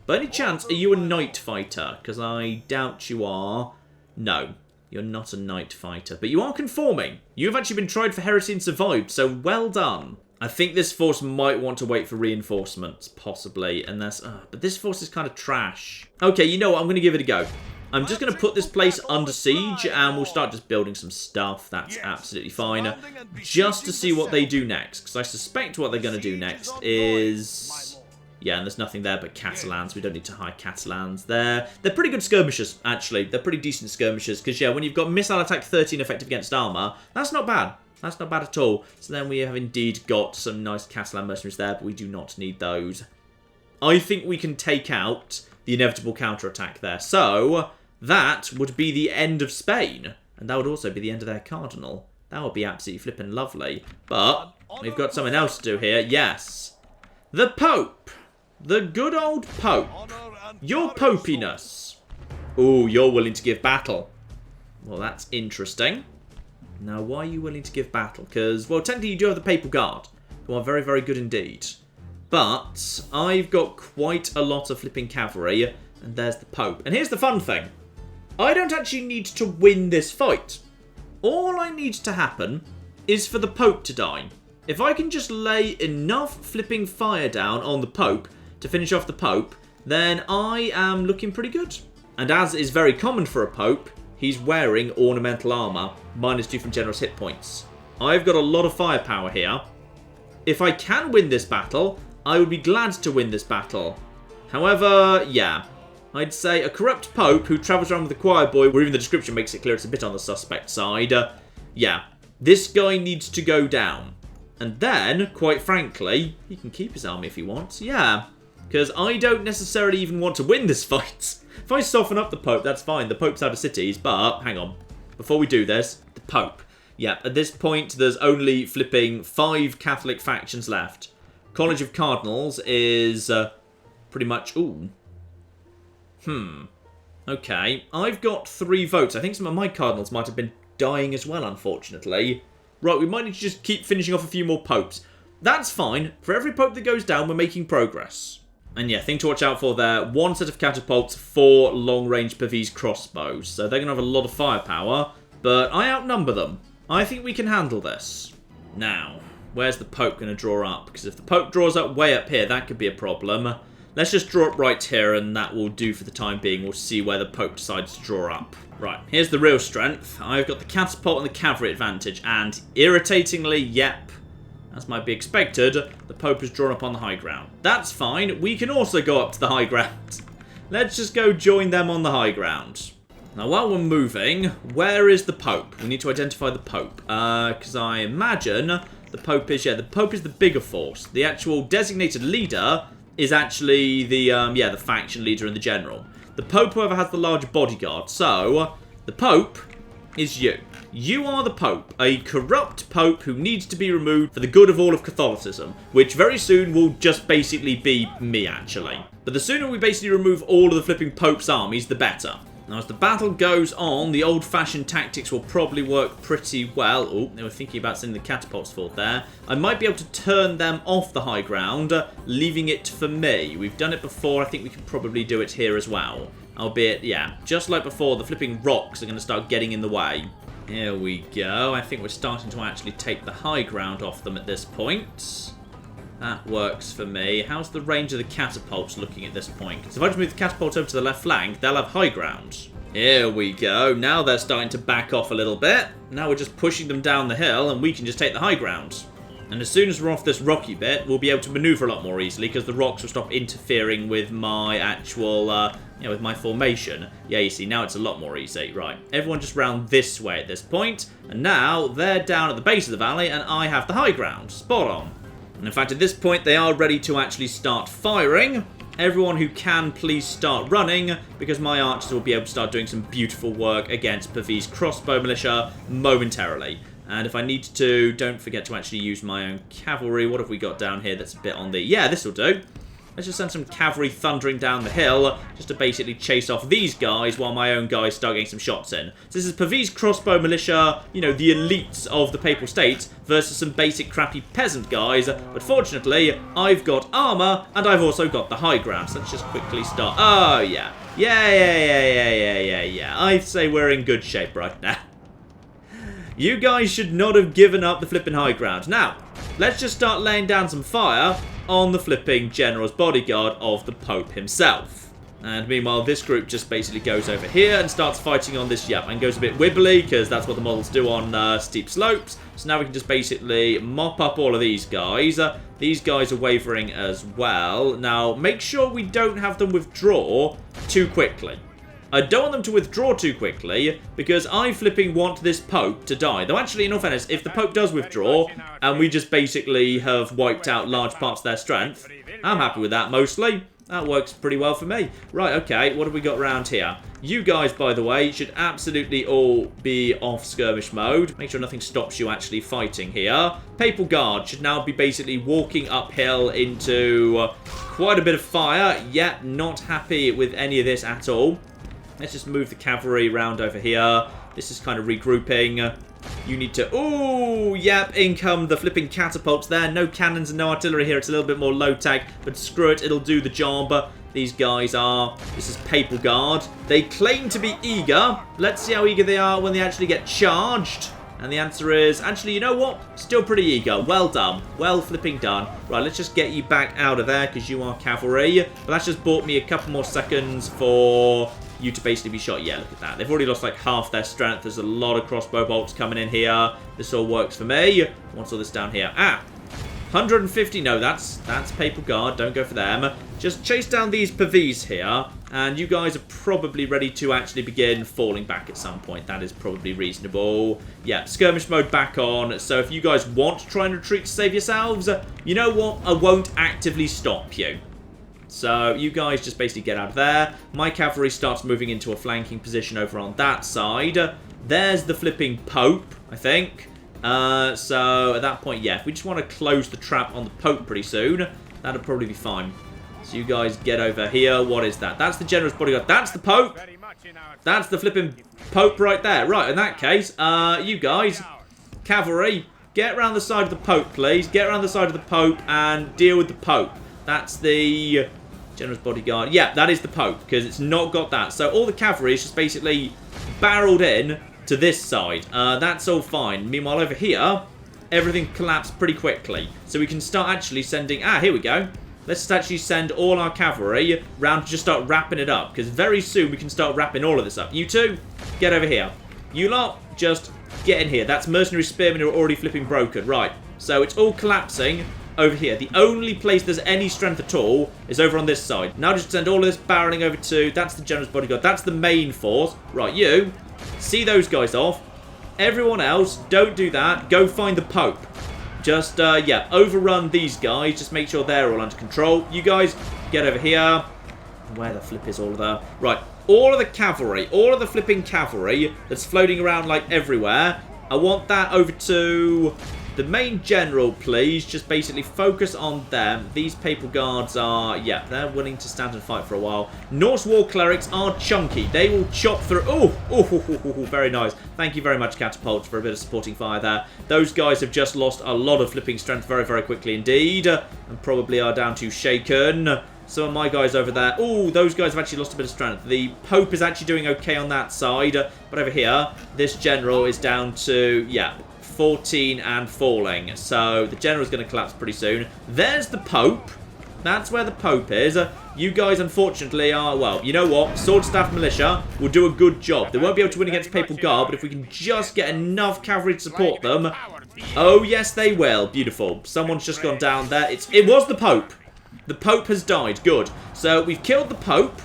By any chance, are you a night fighter? Because I doubt you are. No. You're not a night fighter, but you are conforming. You've actually been tried for heresy and survived, so well done. I think this force might want to wait for reinforcements, possibly, unless... but this force is kind of trash. Okay, you know what? I'm going to give it a go. I'm just going to put this place under siege, and we'll start just building some stuff. That's absolutely fine. Just to see what they do next, because I suspect what they're going to do next is... Yeah, and there's nothing there but Catalans. We don't need to hide Catalans there. They're pretty good skirmishers, actually. They're pretty decent skirmishers. Because, when you've got missile attack 13 effective against armor, that's not bad. That's not bad at all. So then we have indeed got some nice Catalan mercenaries there, but we do not need those. I think we can take out the inevitable counterattack there. So, that would be the end of Spain. And that would also be the end of their cardinal. That would be absolutely flippin' lovely. But, we've got something else to do here. Yes. The Pope. The good old Pope. Your popiness. Ooh, you're willing to give battle. Well, that's interesting. Now, why are you willing to give battle? Because, well, technically you do have the Papal Guard, who are very, very good indeed. But I've got quite a lot of flipping cavalry, and there's the Pope. And here's the fun thing. I don't actually need to win this fight. All I need to happen is for the Pope to die. If I can just lay enough flipping fire down on the Pope to finish off the Pope, then I am looking pretty good. And as is very common for a Pope, he's wearing ornamental armor, -2 from generous hit points. I've got a lot of firepower here. If I can win this battle, I would be glad to win this battle. However, yeah, I'd say a corrupt Pope who travels around with a choir boy, where even the description makes it clear it's a bit on the suspect side. Yeah, this guy needs to go down. And then, quite frankly, he can keep his army if he wants. Yeah, because I don't necessarily even want to win this fight. If I soften up the Pope, that's fine. The Pope's out of cities, but hang on. Before we do this, the Pope. Yeah, at this point, there's only flipping 5 Catholic factions left. College of Cardinals is pretty much... Ooh. Okay, I've got 3 votes. I think some of my Cardinals might have been dying as well, unfortunately. Right, we might need to just keep finishing off a few more Popes. That's fine. For every Pope that goes down, we're making progress. And yeah, thing to watch out for there. 1 set of catapults, 4 long-range Pavese crossbows. So they're going to have a lot of firepower, but I outnumber them. I think we can handle this. Now, where's the Pope going to draw up? Because if the Pope draws up way up here, that could be a problem. Let's just draw up right here, and that will do for the time being. We'll see where the Pope decides to draw up. Right, here's the real strength. I've got the catapult and the cavalry advantage, and irritatingly, yep, as might be expected, the Pope is drawn up on the high ground. That's fine. We can also go up to the high ground. Let's just go join them on the high ground. Now, while we're moving, where is the Pope? We need to identify the Pope, because I imagine the Pope is, the Pope is the bigger force. The actual designated leader is actually the faction leader and the general. The Pope, however, has the larger bodyguard. So, the Pope is you. You are the Pope, a corrupt Pope who needs to be removed for the good of all of Catholicism, which very soon will just basically be me, actually. But the sooner we basically remove all of the flipping Pope's armies, the better. Now, as the battle goes on, the old-fashioned tactics will probably work pretty well. Oh, they were thinking about sending the catapults forward there. I might be able to turn them off the high ground, leaving it for me. We've done it before. I think we can probably do it here as well. Albeit, yeah, just like before, the flipping rocks are going to start getting in the way. Here we go. I think we're starting to actually take the high ground off them at this point. That works for me. How's the range of the catapults looking at this point? Because if I just move the catapult over to the left flank, they'll have high ground. Here we go. Now they're starting to back off a little bit. Now we're just pushing them down the hill, and we can just take the high ground. And as soon as we're off this rocky bit, we'll be able to maneuver a lot more easily, because the rocks will stop interfering with my actual, with my formation. Yeah, you see, now it's a lot more easy. Right, everyone just round this way at this point. And now they're down at the base of the valley, and I have the high ground. Spot on. And in fact, at this point, they are ready to actually start firing. Everyone who can, please start running, because my archers will be able to start doing some beautiful work against Pavese crossbow militia momentarily. And if I need to, don't forget to actually use my own cavalry. What have we got down here that's a bit on the... Yeah, this will do. Let's just send some cavalry thundering down the hill, just to basically chase off these guys while my own guys start getting some shots in. So this is Pavese crossbow militia, you know, the elites of the Papal States, versus some basic crappy peasant guys. But fortunately, I've got armor, and I've also got the high ground. So let's just quickly start. Oh, yeah. Yeah. I'd say we're in good shape right now. You guys should not have given up the flipping high ground. Now, let's just start laying down some fire on the flipping general's bodyguard of the Pope himself. And meanwhile, this group just basically goes over here and starts fighting on this, and goes a bit wibbly, because that's what the models do on steep slopes. So now we can just basically mop up all of these guys. These guys are wavering as well. Now, make sure we don't have them withdraw too quickly. I don't want them to withdraw too quickly, because I flipping want this Pope to die. Though actually, in all fairness, if the Pope does withdraw, and we just basically have wiped out large parts of their strength, I'm happy with that mostly. That works pretty well for me. Right, okay, what have we got around here? You guys, by the way, should absolutely all be off skirmish mode. Make sure nothing stops you actually fighting here. Papal Guard should now be basically walking uphill into quite a bit of fire. Yep, not happy with any of this at all. Let's just move the cavalry around over here. This is kind of regrouping. You need to... Ooh, yep, in come the flipping catapults there. No cannons and no artillery here. It's a little bit more low-tech, but screw it, it'll do the job. These guys are... This is Papal Guard. They claim to be eager. Let's see how eager they are when they actually get charged. And the answer is... Actually, you know what? Still pretty eager. Well done. Well flipping done. Right, let's just get you back out of there because you are cavalry. But that's just bought me a couple more seconds for... you to basically be shot. Yeah, look at that. They've already lost like half their strength. There's a lot of crossbow bolts coming in here. This all works for me. What's all this down here? 150. No, that's Papal Guard. Don't go for them. Just chase down these Pavis here. And you guys are probably ready to actually begin falling back at some point. That is probably reasonable. Yeah, skirmish mode back on. So if you guys want to try and retreat to save yourselves, you know what? I won't actively stop you. So you guys just basically get out of there. My cavalry starts moving into a flanking position over on that side. There's the flipping Pope, I think. So at that point, yeah, if we just want to close the trap on the Pope pretty soon, that'll probably be fine. So you guys get over here. What is that? That's the General's bodyguard. That's the Pope. That's the flipping Pope right there. Right, in that case, you guys, cavalry, get around the side of the Pope, please. Get around the side of the Pope and deal with the Pope. That's the... General's bodyguard. Yeah, that is the Pope, because it's not got that. So all the cavalry is just basically barreled in to this side. That's all fine. Meanwhile, over here, everything collapsed pretty quickly. So we can start actually sending... here we go. Let's just actually send all our cavalry round to just start wrapping it up, because very soon we can start wrapping all of this up. You two, get over here. You lot, just get in here. That's mercenary spearmen who are already flipping broken. Right, so it's all collapsing over here. The only place there's any strength at all is over on this side. Now just send all of this barreling over to... That's the General's bodyguard. That's the main force. Right, you see those guys off. Everyone else, don't do that. Go find the Pope. Just, yeah, overrun these guys. Just make sure they're all under control. You guys, get over here. Where the flip is all of that? Right, all of the cavalry, all of the flipping cavalry that's floating around, like, everywhere. I want that over to... the main general, please. Just basically focus on them. These Papal Guards are, yeah, they're willing to stand and fight for a while. Norse War Clerics are chunky. They will chop through... very nice. Thank you very much, Catapults, for a bit of supporting fire there. Those guys have just lost a lot of flipping strength very, very quickly indeed. And probably are down to shaken. Some of my guys over there... those guys have actually lost a bit of strength. The Pope is actually doing okay on that side. But over here, this general is down to, yeah... 14 and falling. So the general's going to collapse pretty soon. There's the Pope. That's where the Pope is. You guys, unfortunately, are... Well, you know what? Sword Staff Militia will do a good job. They won't be able to win against Papal Guard, but if we can just get enough cavalry to support them... Oh, yes, they will. Beautiful. Someone's just gone down there. It was the Pope. The Pope has died. Good. So we've killed the Pope.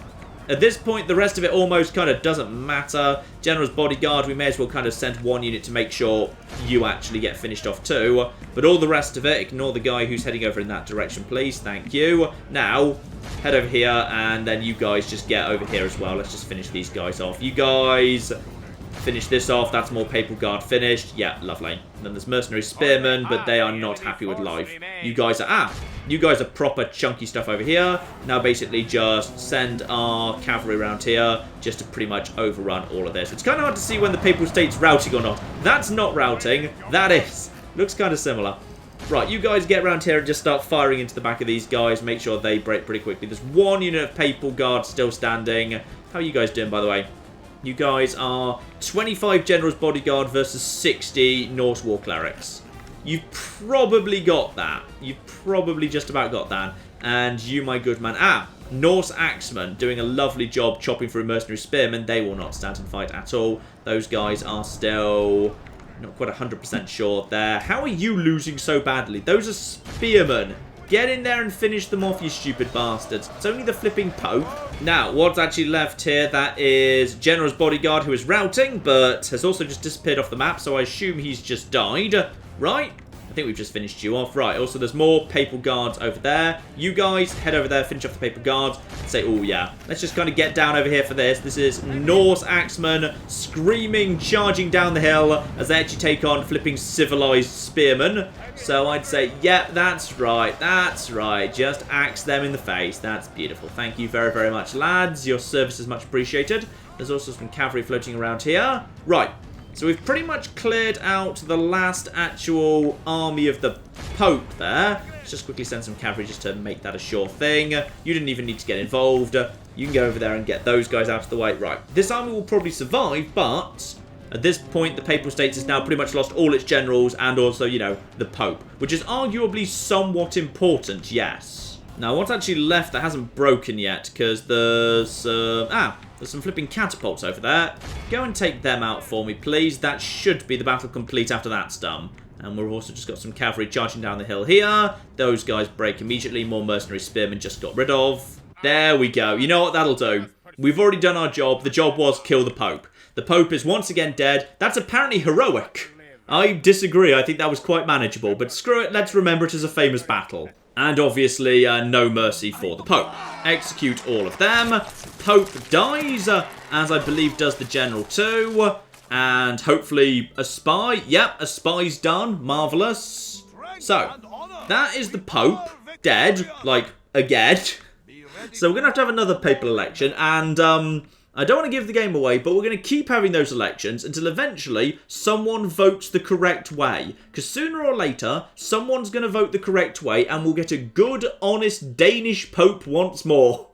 At this point, the rest of it almost kind of doesn't matter. General's bodyguard, we may as well kind of send one unit to make sure you actually get finished off too. But all the rest of it, ignore the guy who's heading over in that direction, please. Thank you. Now, head over here, and then you guys just get over here as well. Let's just finish these guys off. You guys... finish this off. That's more Papal Guard finished. Yeah, lovely. And then there's mercenary spearmen, but they are not happy with life. You guys are... you guys are proper chunky stuff over here. Now basically just send our cavalry around here just to pretty much overrun all of this. It's kind of hard to see when the Papal State's routing or not. That's not routing. That is. Looks kind of similar. Right, you guys get around here and just start firing into the back of these guys. Make sure they break pretty quickly. There's one unit of Papal Guard still standing. How are you guys doing, by the way? You guys are 25 General's Bodyguard versus 60 Norse War Clerics. You've probably got that. You've probably just about got that. And you, my good man... Norse Axemen doing a lovely job chopping through mercenary spearmen. They will not stand and fight at all. Those guys are still not quite 100% sure there. How are you losing so badly? Those are spearmen. Get in there and finish them off, you stupid bastards. It's only the flipping Pope. Now, what's actually left here, that is General's Bodyguard, who is routing, but has also just disappeared off the map, so I assume he's just died. Right? I think we've just finished you off. Right, also there's more Papal Guards over there. You guys head over there, finish off the Papal Guards, and say, oh yeah, let's just kind of get down over here for this. This is Norse Axemen screaming, charging down the hill as they actually take on flipping civilized spearmen. So I'd say, yep, that's right, just axe them in the face. That's beautiful. Thank you very, very much, lads. Your service is much appreciated. There's also some cavalry floating around here. Right. So we've pretty much cleared out the last actual army of the Pope there. Let's just quickly send some cavalry just to make that a sure thing. You didn't even need to get involved. You can go over there and get those guys out of the way. Right, this army will probably survive, but at this point, the Papal States has now pretty much lost all its generals and also, you know, the Pope, which is arguably somewhat important, yes. Now, what's actually left that hasn't broken yet, because there's some flipping catapults over there. Go and take them out for me, please. That should be the battle complete after that's done. And we've also just got some cavalry charging down the hill here. Those guys break immediately. More mercenary spearmen just got rid of. There we go. You know what that'll do? We've already done our job. The job was kill the Pope. The Pope is once again dead. That's apparently heroic. I disagree. I think that was quite manageable. But screw it. Let's remember it as a famous battle. And obviously, no mercy for the Pope. Execute all of them. Pope dies, as I believe does the general too. And hopefully a spy. Yep, a spy's done. Marvellous. So, that is the Pope. Dead. Like, again. So we're going to have another papal election. And, I don't want to give the game away, but we're going to keep having those elections until eventually someone votes the correct way. Because sooner or later, someone's going to vote the correct way and we'll get a good, honest Danish Pope once more.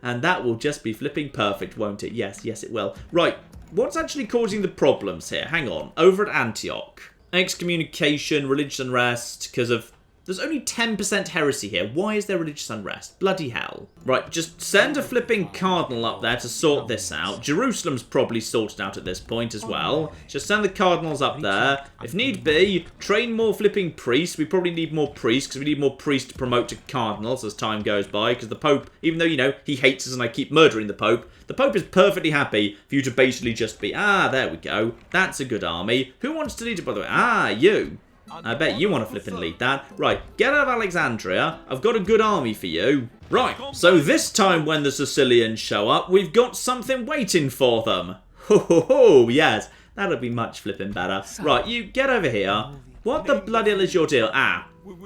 And that will just be flipping perfect, won't it? Yes, yes it will. Right, what's actually causing the problems here? Hang on, over at Antioch. Excommunication, religious unrest, because of... There's only 10% heresy here. Why is there religious unrest? Bloody hell. Right, just send a flipping cardinal up there to sort this out. Jerusalem's probably sorted out at this point as well. Just send the cardinals up there. If need be, train more flipping priests. We probably need more priests because we need more priests to promote to cardinals as time goes by. Because the Pope, even though, you know, he hates us and I keep murdering the Pope is perfectly happy for you to basically just be, there we go. That's a good army. Who wants to lead it, by the way? You. I bet you want to flip and lead that. Right, get out of Alexandria. I've got a good army for you. Right, so this time when the Sicilians show up, we've got something waiting for them. Ho ho ho, yes, that'll be much flipping better. Right, you get over here. What the bloody hell is your deal?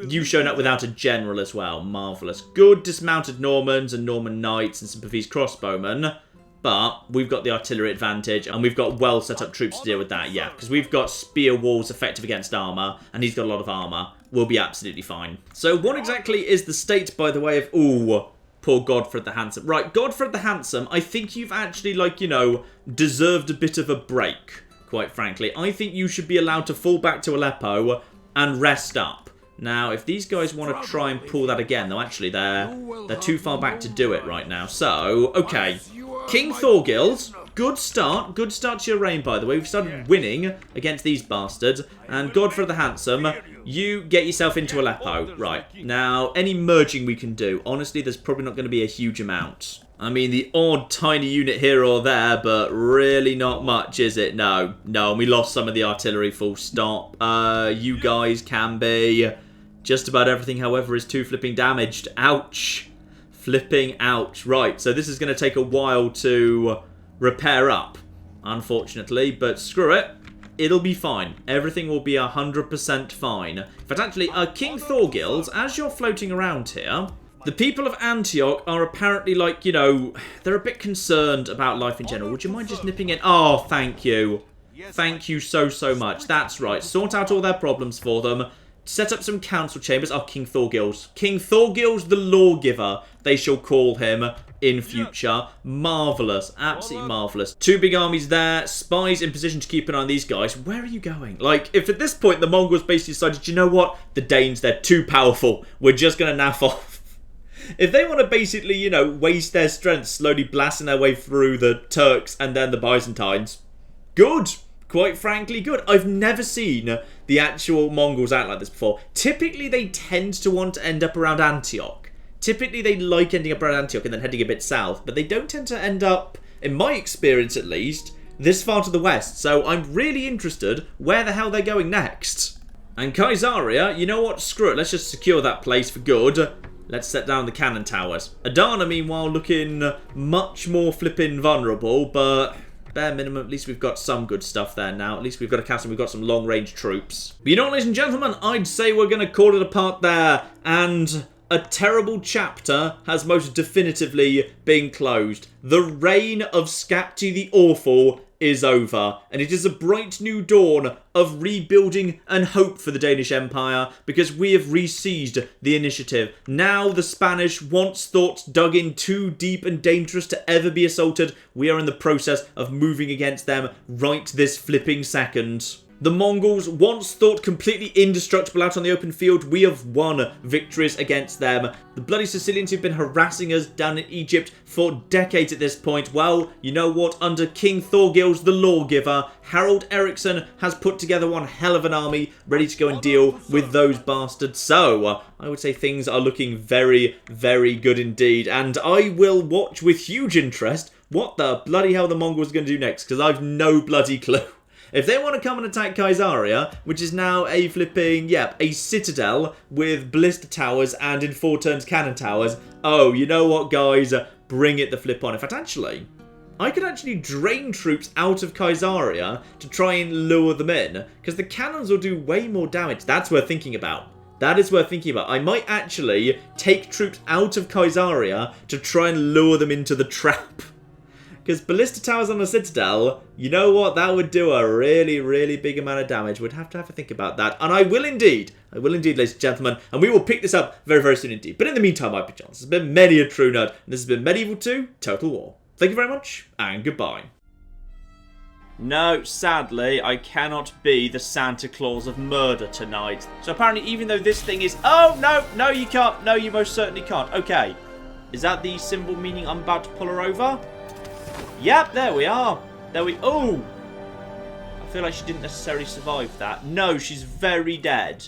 You've shown up without a general as well. Marvellous. Good dismounted Normans and Norman knights and sympathies crossbowmen. But we've got the artillery advantage, and we've got well set up troops to deal with that, yeah. Because we've got spear walls effective against armour, and he's got a lot of armour. We'll be absolutely fine. So what exactly is the state, by the way, of... Ooh, poor Godfred the Handsome. Right, Godfred the Handsome, I think you've actually, like, you know, deserved a bit of a break, quite frankly. I think you should be allowed to fall back to Aleppo and rest up. Now, if these guys want to try and pull that again, though, actually, they're too far back to do it right now. So, okay. King Thorgils, good start to your reign, by the way. We've started winning against these bastards. And Godfred the Handsome, you get yourself into Aleppo. Right, now, any merging we can do, honestly, there's probably not going to be a huge amount. I mean, the odd tiny unit here or there, but really not much, is it? No, and we lost some of the artillery, full stop. You guys can be... Just about everything, however, is too flipping damaged. Ouch. Flipping ouch. Right, so this is going to take a while to repair up, unfortunately, but screw it. It'll be fine. Everything will be 100% fine. But actually, King Thorgils, as you're floating around here, the people of Antioch are apparently, like, you know, they're a bit concerned about life in general. Would you mind just nipping in? Oh, thank you. Thank you so much. That's right. Sort out all their problems for them. Set up some council chambers. Oh, King Thorgils. King Thorgils the Lawgiver, they shall call him in future. Marvellous. Absolutely marvellous. Two big armies there. Spies in position to keep an eye on these guys. Where are you going? Like, if at this point the Mongols basically decided, you know what? The Danes, they're too powerful. We're just going to naff off. If they want to basically, you know, waste their strength slowly blasting their way through the Turks and then the Byzantines, good. Quite frankly, good. I've never seen the actual Mongols out like this before. Typically, they tend to want to end up around Antioch. Typically, they like ending up around Antioch and then heading a bit south. But they don't tend to end up, in my experience at least, this far to the west. So I'm really interested where the hell they're going next. And Caesarea, you know what? Screw it. Let's just secure that place for good. Let's set down the cannon towers. Adana, meanwhile, looking much more flipping vulnerable, but... bare minimum, at least we've got some good stuff there now. At least we've got a castle, we've got some long-range troops. But you know what, ladies and gentlemen, I'd say we're going to call it a part there. And a terrible chapter has most definitively been closed. The reign of Skapti the Awful is over, and it is a bright new dawn of rebuilding and hope for the Danish Empire, because we have re-seized the initiative. Now the Spanish, once thought dug in too deep and dangerous to ever be assaulted, we are in the process of moving against them right this flipping second. The Mongols, once thought completely indestructible out on the open field, we have won victories against them. The bloody Sicilians who've been harassing us down in Egypt for decades at this point, well, you know what? Under King Thorgils the Lawgiver, Harold Eriksson has put together one hell of an army ready to go and deal with those bastards. So, I would say things are looking very, very good indeed. And I will watch with huge interest what the bloody hell the Mongols are going to do next, because I've no bloody clue. If they want to come and attack Kaisaria, which is now a flipping, a citadel with ballista towers and in 4 turns cannon towers, oh, you know what, guys? Bring it the flip on. In fact, actually, I could actually drain troops out of Kaisaria to try and lure them in, because the cannons will do way more damage. That's worth thinking about. That is worth thinking about. I might actually take troops out of Kaisaria to try and lure them into the trap. Because ballista towers on a citadel, you know what? That would do a really, really big amount of damage. We'd have to think about that. And I will indeed, ladies and gentlemen. And we will pick this up very, very soon indeed. But in the meantime, I've been John. This has been many a true nerd. And this has been Medieval 2 Total War. Thank you very much, and goodbye. No, sadly, I cannot be the Santa Claus of murder tonight. So apparently, even though this thing is... Oh, no, you can't. No, you most certainly can't. Okay. Is that the symbol meaning I'm about to pull her over? Yep, there we are. Oh! I feel like she didn't necessarily survive that. No, she's very dead.